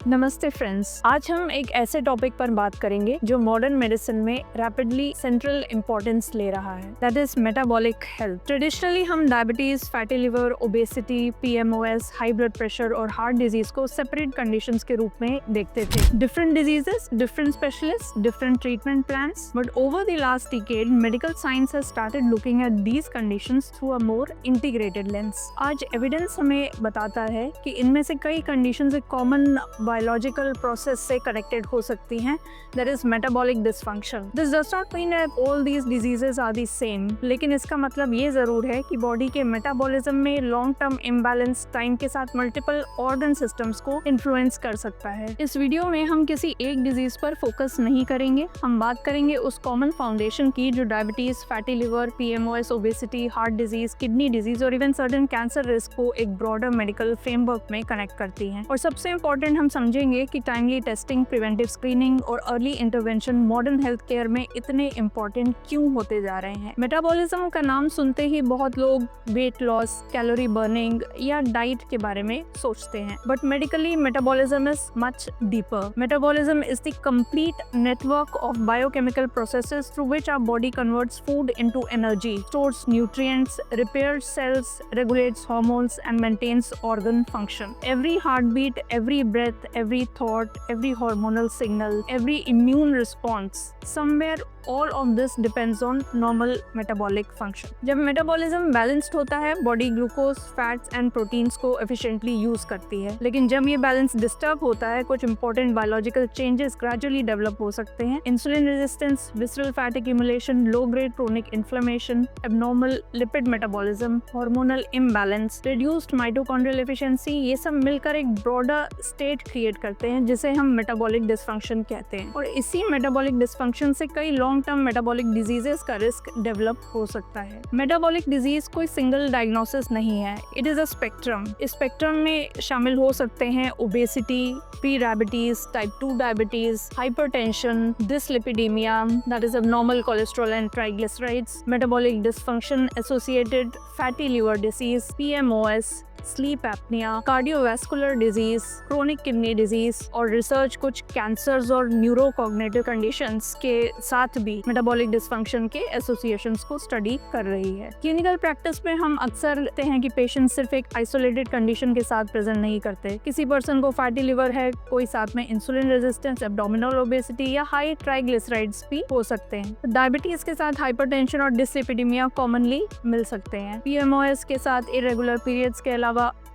नमस्ते फ्रेंड्स, आज हम एक ऐसे टॉपिक पर बात करेंगे जो मॉडर्न मेडिसिन में रैपिडली सेंट्रल इम्पोर्टेंस ले रहा है, that is metabolic health. Traditionally हम diabetes, fatty liver, obesity, PMOS, high blood pressure और हार्ट डिजीज को सेपरेट कंडीशंस के रूप में देखते थे। Different diseases, different specialist, different treatment plans, but over the last decade medical science has started looking at these conditions through a more integrated lens. आज evidence हमें बताता है कि इनमें से कई कंडीशंस एक कॉमन बायोलॉजिकल प्रोसेस से कनेक्टेड हो सकती हैं, that is metabolic dysfunction. This does not mean that all these diseases are the same, लेकिन इसका मतलब ये जरूर है कि बॉडी के मेटाबॉलिज्म में लॉन्ग टर्म इम्बैलेंस टाइम के साथ मल्टीपल ऑर्गन सिस्टम्स को इन्फ्लुएंस कर सकता है। इस वीडियो में हम किसी एक डिजीज पर फोकस नहीं करेंगे, हम बात करेंगे उस कॉमन फाउंडेशन की जो diabetes, fatty liver, PMOS, obesity, heart disease, kidney disease और इवन सर्टेन कैंसर रिस्क को एक ब्रॉडर मेडिकल फ्रेमवर्क में कनेक्ट करती हैं। और सबसे इंपॉर्टेंट हम समझेंगे कि टाइमली टेस्टिंग, प्रिवेंटिव स्क्रीनिंग और early intervention modern health care में इतने इंपॉर्टेंट क्यों होते जा रहे हैं। मेटाबॉलिज्म का नाम सुनते ही बहुत लोग वेट लॉस, कैलोरी बर्निंग या डाइट के बारे में सोचते हैं, but medically metabolism is much deeper. Metabolism is the complete network of biochemical processes through which our body converts food into energy, stores nutrients, repairs cells, regulates hormones and maintains organ function. Every heartbeat, every breath, every thought, every hormonal signal, every immune response, somewhere all of this depends on normal metabolic function. जब metabolism balanced होता है, body glucose, fats and proteins को efficiently use करती है, लेकिन जब ये balance disturb होता है, कुछ important biological changes gradually develop हो सकते हैं। Insulin resistance, visceral fat accumulation, low grade chronic inflammation, abnormal lipid metabolism, hormonal imbalance, reduced mitochondrial efficiency, ये सब मिलकर एक ब्रॉडर स्टेट क्रिएट करते हैं जिसे हम मेटाबॉलिक डिसफंक्शन कहते हैं। और इसी मेटाबॉलिक डिसफंक्शन से कई लॉन्ग टर्म मेटाबॉलिक डिजीजेस का रिस्क डेवलप हो सकता है। मेटाबॉलिक डिजीज कोई सिंगल डायग्नोसिस नहीं है, इट इज अ स्पेक्ट्रम। इस स्पेक्ट्रम में शामिल हो सकते हैं obesity, pre diabetes, type 2 diabetes, hypertension, dyslipidaemia, that is abnormal cholesterol and triglycerides, metabolic dysfunction associated fatty liver disease, PMOS, sleep apnoea, cardiovascular disease, chronic kidney disease और research कुछ cancers और neurocognitive conditions के साथ भी metabolic dysfunction के associations को study कर रही है। क्लिनिकल प्रैक्टिस में हम अक्सर देखते हैं कि पेशेंट सिर्फ एक आइसोलेटेड कंडीशन के साथ प्रेजेंट नहीं करते। किसी पर्सन को फैटी लिवर है, कोई साथ में इंसुलिन रेजिस्टेंस, एब्डोमिनल ओबेसिटी या हाई ट्राइग्लिसराइड्स भी हो सकते हैं। डायबिटीज के साथ हाइपरटेंशन और डिसलिपिडीमिया कॉमनली मिल सकते हैं। पीएमओएस के साथ इरेगुलर पीरियड्स के अलावा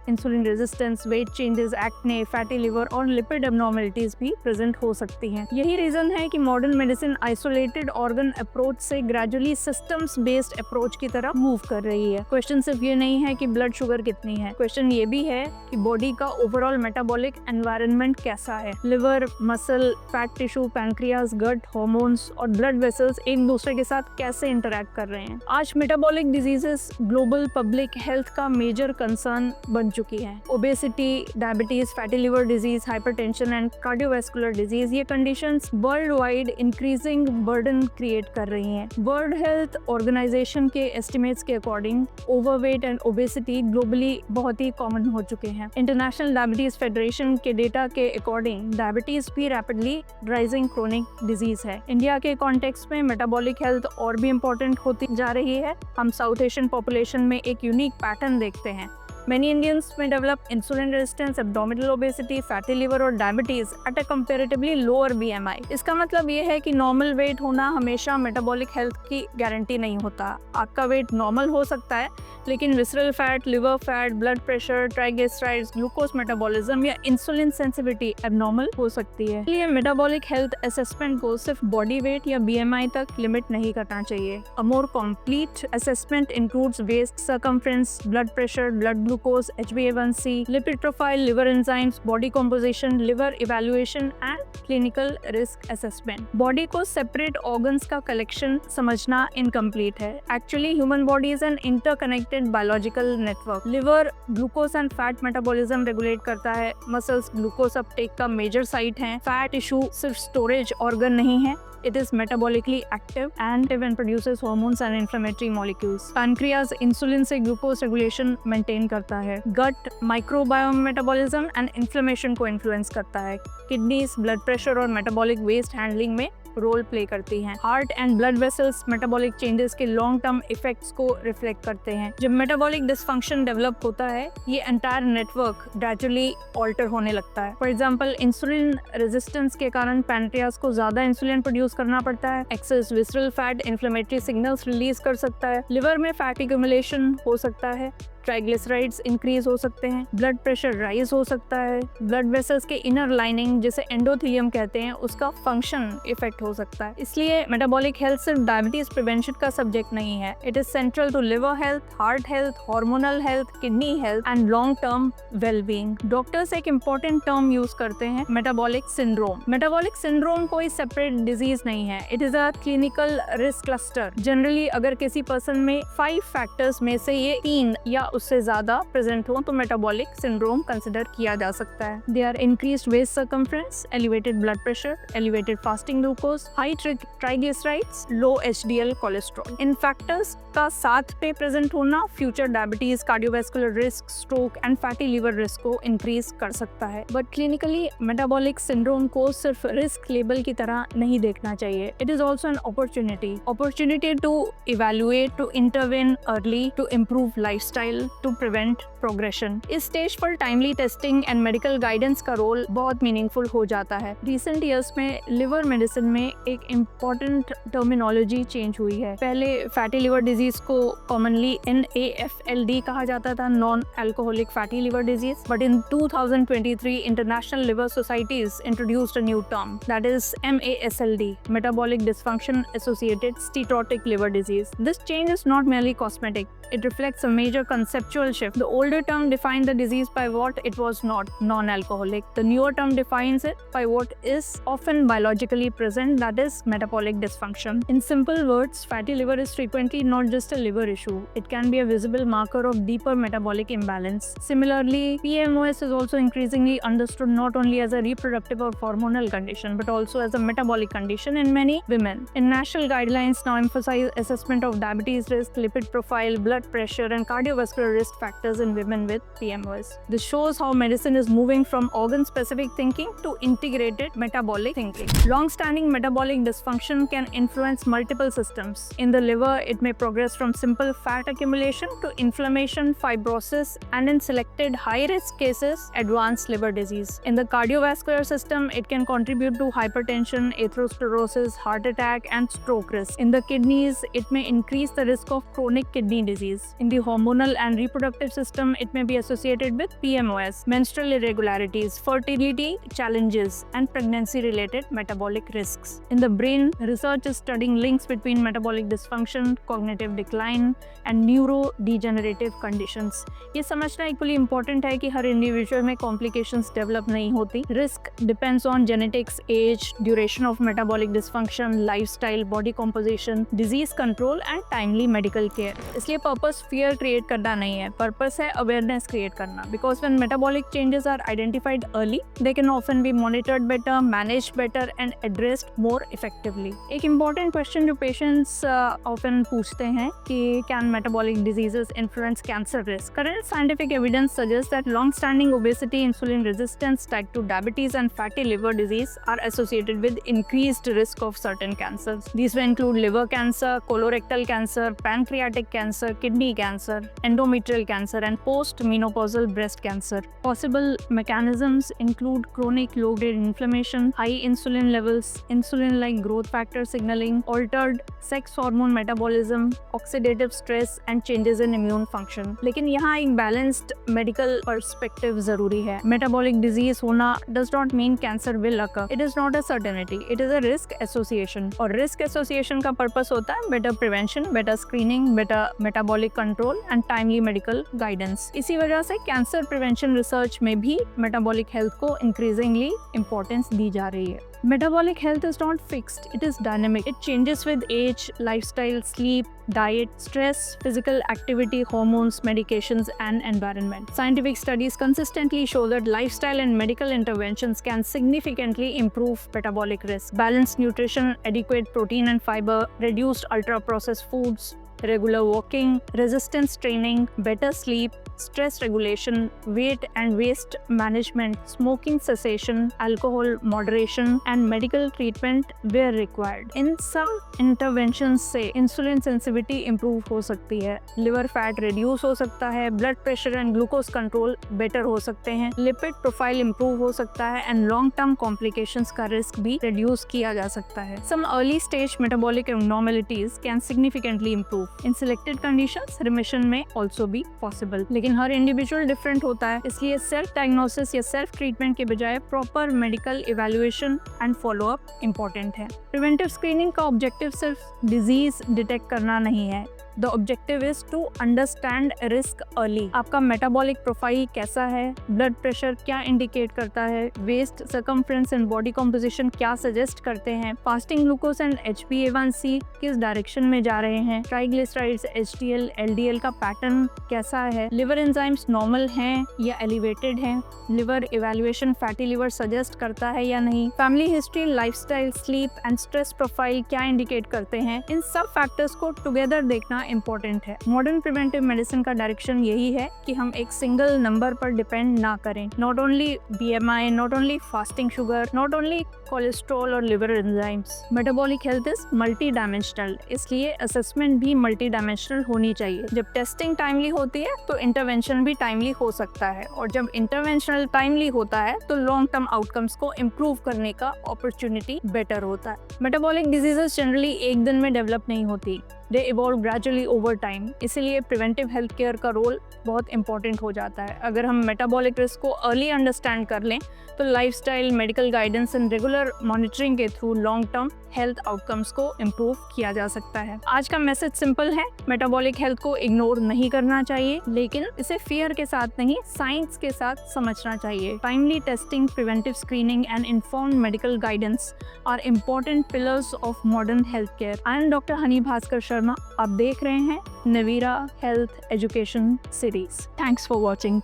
insulin resistance, weight changes, acne, fatty liver और लिपिड एब्नॉर्मलिटीज भी प्रेजेंट हो सकती हैं। यही रीजन है कि modern medicine isolated organ approach से ग्रेजुअली सिस्टम्स बेस्ड अप्रोच की तरफ मूव कर रही है। क्वेश्चन सिर्फ ये नहीं है कि ब्लड शुगर कितनी है, क्वेश्चन ये भी है कि बॉडी का ओवरऑल मेटाबॉलिक एनवायरनमेंट कैसा है। Liver, muscle, fat tissue, pancreas, gut, hormones और ब्लड वेसल्स एक दूसरे के साथ कैसे इंटरैक्ट कर रहे हैं। आज metabolic diseases global public health का मेजर कंसर्न बन चुकी है। Obesity, diabetes, fatty liver disease, hypertension and cardiovascular disease, ये conditions world wide increasing burden create कर रही हैं। वर्ल्ड हेल्थ ऑर्गेनाइजेशन के एस्टिमेट्स के according overweight and obesity globally बहुत ही कॉमन हो चुके हैं। इंटरनेशनल डायबिटीज फेडरेशन के डेटा के अकॉर्डिंग डायबिटीज भी रैपिडली राइजिंग क्रोनिक डिजीज है। इंडिया के कॉन्टेक्स्ट में मेटाबॉलिक हेल्थ और भी इम्पोर्टेंट होती जा रही है। हम साउथ एशियन पॉपुलेशन में एक यूनिक पैटर्न देखते हैं। Many Indians may develop insulin resistance, abdominal obesity, fatty liver और diabetes at a comparatively lower BMI। इसका मतलब ये है कि नॉर्मल वेट होना हमेशा मेटाबॉलिक हेल्थ की गारंटी नहीं होता। आपका वेट नॉर्मल हो सकता है, लेकिन visceral fat, liver fat, blood pressure, triglycerides, glucose metabolism या इंसुलिन सेंसिटिविटी एबनॉर्मल हो सकती है। इसलिए मेटाबॉलिक हेल्थ असेसमेंट को सिर्फ बॉडी वेट या BMI तक लिमिट नहीं करना चाहिए। A more complete assessment includes waist circumference, blood pressure, blood glucose, HbA1c, lipid profile, liver enzymes, body composition, liver evaluation and clinical risk assessment। Body को separate organs का collection समझना incomplete है। Actually human body is an interconnected biological network. Liver glucose and fat metabolism regulate करता है। Muscles glucose Uptake का major site है। Fat tissue सिर्फ storage organ नहीं है, It is metabolically active and produces hormones and inflammatory molecules. Pancreas insulin से glucose regulation maintain करता है. Gut microbiome metabolism and inflammation को इन्फ्लुएंस करता है. किडनीज ब्लड प्रेशर और मेटाबॉलिक वेस्ट हैंडलिंग में रोल प्ले करती हैं. Heart and blood vessels metabolic changes के लॉन्ग टर्म इफेक्ट्स को रिफ्लेक्ट करते हैं. जब मेटाबॉलिक डिसफंक्शन डेवलप होता है, ये एंटायर नेटवर्क ग्रेजुअली ऑल्टर होने लगता है. फॉर एग्जांपल, इंसुलिन रेजिस्टेंस के कारण पैनक्रियास को ज्यादा इंसुलिन प्रोड्यूस करना पड़ता है. Excess visceral fat inflammatory signals release कर सकता है. लिवर में फैट एक्यूमुलेशन हो सकता है. ट्राइग्लिसराइड्स इंक्रीज हो सकते हैं. ब्लड प्रेशर राइज हो सकता है. ब्लड वेसल्स के इनर लाइनिंग जिसे एंडोथेलियम कहते हैं, उसका फंक्शन इफेक्ट हो सकता है. इसलिए मेटाबॉलिक हेल्थ सिर्फ डायबिटीज प्रिवेंशन का सब्जेक्ट नहीं है. It is central to liver health, heart health, hormonal health, kidney health and long term wellbeing. Doctors एक इम्पोर्टेंट टर्म यूज करते हैं, मेटाबॉलिक सिंड्रोम. मेटाबॉलिक सिंड्रोम कोई सेपरेट डिजीज नहीं है. It is a clinical risk cluster. Generally अगर किसी person में 5 factors में से ये 3 या उससे ज्यादा प्रेजेंट हो तो मेटाबॉलिक सिंड्रोम कंसिडर किया जा सकता है. They are increased waist circumference, elevated blood pressure, elevated fasting glucose, high triglycerides, low HDL cholesterol. इन फैक्टर्स का साथ पे प्रेजेंट होना future diabetes, cardiovascular risk, stroke and fatty liver risk को इंक्रीज कर सकता है. बट क्लिनिकली मेटाबॉलिक सिंड्रोम को सिर्फ रिस्क लेबल की तरह नहीं देखना चाहिए. It is also an opportunity to evaluate, to intervene early, to improve lifestyle, to prevent progression. इस स्टेज पर timely testing and medical guidance का रोल बहुत मीनिंगफुल हो जाता है. रिसेंट ईयर्स में लिवर मेडिसिन में एक इम्पॉर्टेंट टर्मिनोलॉजी चेंज हुई है. पहले फैटी लिवर डिजीज को कॉमनली NAFLD कहा जाता था, non alcoholic fatty liver disease. But in 2023 international liver societies introduced a new term, that is MASLD, metabolic dysfunction associated steatotic liver disease. This change is not merely cosmetic. It reflects a major conceptual shift. The older term defined the disease by what it was not, non-alcoholic. The newer term defines it by what is often biologically present, that is metabolic dysfunction. In simple words, fatty liver is frequently not just a liver issue. It can be a visible marker of deeper metabolic imbalance. Similarly, PMOS is also increasingly understood not only as a reproductive or hormonal condition, but also as a metabolic condition in many women. International guidelines now emphasize assessment of diabetes risk, lipid profile, blood pressure and cardiovascular risk factors in women with PMOS. This shows how medicine is moving from organ-specific thinking to integrated metabolic thinking. Long-standing metabolic dysfunction can influence multiple systems. In the liver, it may progress from simple fat accumulation to inflammation, fibrosis, and in selected high-risk cases, advanced liver disease. In the cardiovascular system, it can contribute to hypertension, atherosclerosis, heart attack, and stroke risk. In the kidneys, it may increase the risk of chronic kidney disease. In the hormonal and reproductive system, it may be associated with PMOS, menstrual irregularities, fertility challenges, and pregnancy-related metabolic risks. In the brain, research is studying links between metabolic dysfunction, cognitive decline, and neurodegenerative conditions. ये समझना equally important है कि हर individual में complications develop नहीं होती. Risk depends on genetics, age, duration of metabolic dysfunction, lifestyle, body composition, disease control, and timely medical care. इसलिए purpose fear create करना नहीं है, पर्पस है अवेयरनेस क्रिएट करना. Because when metabolic changes are identified early, they can often be monitored better, managed better and addressed more effectively. एक important question जो patients often पूछते हैं कि can metabolic diseases influence cancer risk. Current scientific evidence suggest that long standing obesity, insulin resistance, type 2 diabetes and fatty liver disease are associated with increased risk of certain cancers. These may include liver cancer, colorectal cancer, pancreatic cancer, kidney cancer, endometrial cancer, and post-menopausal breast cancer. Possible mechanisms include chronic low-grade inflammation, high insulin levels, insulin-like growth factor signaling, altered sex hormone metabolism, oxidative stress, and changes in immune function. लेकिन यहाँ एक balanced medical perspective जरूरी है. Metabolic disease होना does not mean cancer will occur. It is not a certainty. It is a risk association. और risk association का purpose होता है better prevention, better screening, better metabolic control and timely medical guidance. Importance. इसी वजह से cancer prevention research में भी metabolic health को इंक्रीजिंगली इम्पोर्टेंस दी जा रही है। Metabolic health is not fixed, it is dynamic. It changes with age, lifestyle, sleep, diet, stress, physical activity, hormones, medications, and environment. Scientific studies consistently show that lifestyle and medical interventions can significantly improve metabolic risk. Balanced nutrition, adequate protein and fiber, reduced ultra-processed foods, regular walking, resistance training, better sleep, stress regulation, weight and waste management, smoking cessation, alcohol moderation, and medical treatment where required. इन सब interventions से insulin sensitivity improve हो सकती है, liver fat reduce हो सकता है, blood pressure and glucose control better हो सकते हैं, lipid profile improve हो सकता है, and long term complications का risk भी reduce किया जा सकता है. Some early stage metabolic abnormalities can significantly improve. In selected conditions, remission may also be possible. लेकिन हर इंडिविजुअल डिफरेंट होता है, इसलिए सेल्फ डायग्नोसिस या सेल्फ ट्रीटमेंट के बजाय proper medical evaluation and follow up important है। प्रिवेंटिव स्क्रीनिंग का ऑब्जेक्टिव सिर्फ डिजीज डिटेक्ट करना नहीं है, the objective is to understand risk early. आपका मेटाबॉलिक प्रोफाइल कैसा है, ब्लड प्रेशर क्या इंडिकेट करता है, waist circumference and body composition क्या सजेस्ट करते हैं, फास्टिंग ग्लूकोज एंड HbA1c किस डायरेक्शन में जा रहे हैं, ट्राइग्लिसराइड्स, HDL, LDL का पैटर्न कैसा है, लिवर एंजाइम्स नॉर्मल हैं या एलिवेटेड हैं, liver evaluation fatty liver suggest करता है या नहीं, family history, lifestyle, sleep and stress profile क्या इंडिकेट करते हैं। इन सब फैक्टर्स को टुगेदर देखना इम्पोर्टेंट है। मॉडर्न प्रिवेंटिव मेडिसिन का डायरेक्शन यही है कि हम एक सिंगल नंबर पर डिपेंड ना करें। Not only BMI, not only fasting sugar, not only cholesterol और liver enzymes. Metabolic health is multi dimensional, इसलिए असेसमेंट भी मल्टी डायमेंशनल होनी चाहिए। जब टेस्टिंग टाइमली होती है तो इंटरवेंशन भी टाइमली हो सकता है, और जब इंटरवेंशनल टाइमली होता है तो लॉन्ग टर्म आउटकम्स को इम्प्रूव करने का अपॉर्चुनिटी बेटर होता है। मेटाबॉलिक डिजीजेस जनरली एक दिन में डेवलप नहीं होती, they evolve gradually over time, इसीलिए प्रिवेंटिव हेल्थ केयर का रोल बहुत इंपॉर्टेंट हो जाता है। अगर हम मेटाबॉलिक रिस्क को अर्ली अंडरस्टैंड कर लें तो lifestyle, medical guidance and regular monitoring के through long term health outcomes को इम्प्रूव किया जा सकता है। आज का मैसेज सिंपल है, मेटाबॉलिक हेल्थ को इग्नोर नहीं करना चाहिए, लेकिन इसे फियर के साथ नहीं, साइंस के साथ समझना चाहिए। Timely testing, preventive screening and informed medical guidance are important pillars of modern health care. I am doctor Honey Bhaskar Sharma, आप देख रहे हैं Navira health education series. Thanks for watching.